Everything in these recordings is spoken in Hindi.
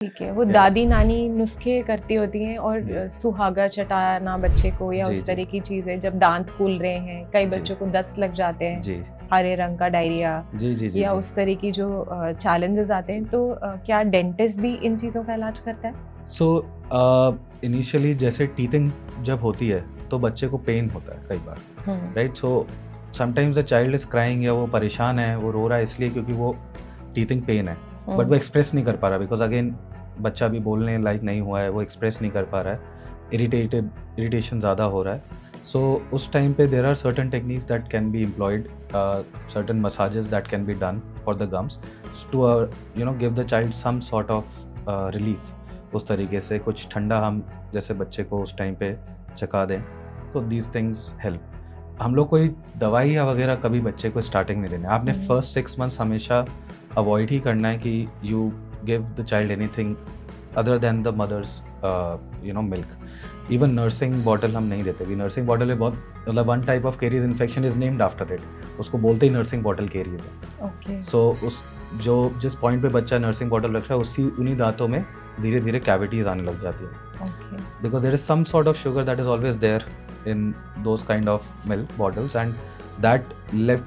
ठीक है, वो या दादी नानी नुस्खे करती होती हैं और जी सुहागा चटाना बच्चे को या जी उस जी तरह की चीजें, जब दांत फूल रहे हैं, कई जी बच्चों को दस्त लग जाते हैं, जी हरे रंग का डायरिया जी जी जी या जी उस तरह की जो चैलेंजेस आते जी हैं, तो क्या डेंटिस्ट भी इन चीजों का इलाज करता है? सो इनिशियली जैसे टीथिंग जब होती है तो बच्चे को पेन होता है कई बार, hmm. Right? So sometimes the child is crying या वो परेशान है, वो रो रहा है इसलिए क्योंकि वो टीथिंग पेन है, बट वो एक्सप्रेस नहीं कर पा रहा बिकॉज अगेन बच्चा भी बोलने लायक नहीं हुआ है, वो एक्सप्रेस नहीं कर पा रहा है, इरिटेशन ज़्यादा हो रहा है। सो उस टाइम पे there are certain techniques that can be employed, certain massages that can be done for the gums to give the child some sort of relief. उस तरीके से कुछ ठंडा हम जैसे बच्चे को उस टाइम पे चखा दें, तो दीज थिंग्स हेल्प। हम लोग कोई दवाई या वगैरह कभी बच्चे को स्टार्टिंग में देना है, आपने फर्स्ट 6 मंथ्स हमेशा अवॉइड ही करना है कि you give the child anything other than the mother's milk. Even nursing bottle हम नहीं देते, नर्सिंग बॉटल में बहुत मतलब one type of caries infection is named after it, उसको बोलते ही नर्सिंग बॉटल केरीज है। ओके। सो उस जो जिस पॉइंट पे बच्चा नर्सिंग बॉटल रख रहा है उन्हीं दांतों में धीरे धीरे कैविटीज आने लग जाती है, okay. Because there is some sort of sugar that is always there in those kind of milk bottles and that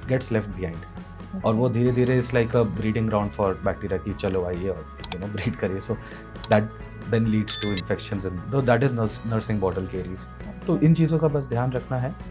gets left behind, और वो धीरे धीरे is like a breeding ground for bacteria की चलो आइए और ब्रीड करिए, so that then leads to infections in that is nursing bottle caries. तो इन चीज़ों का बस ध्यान रखना है।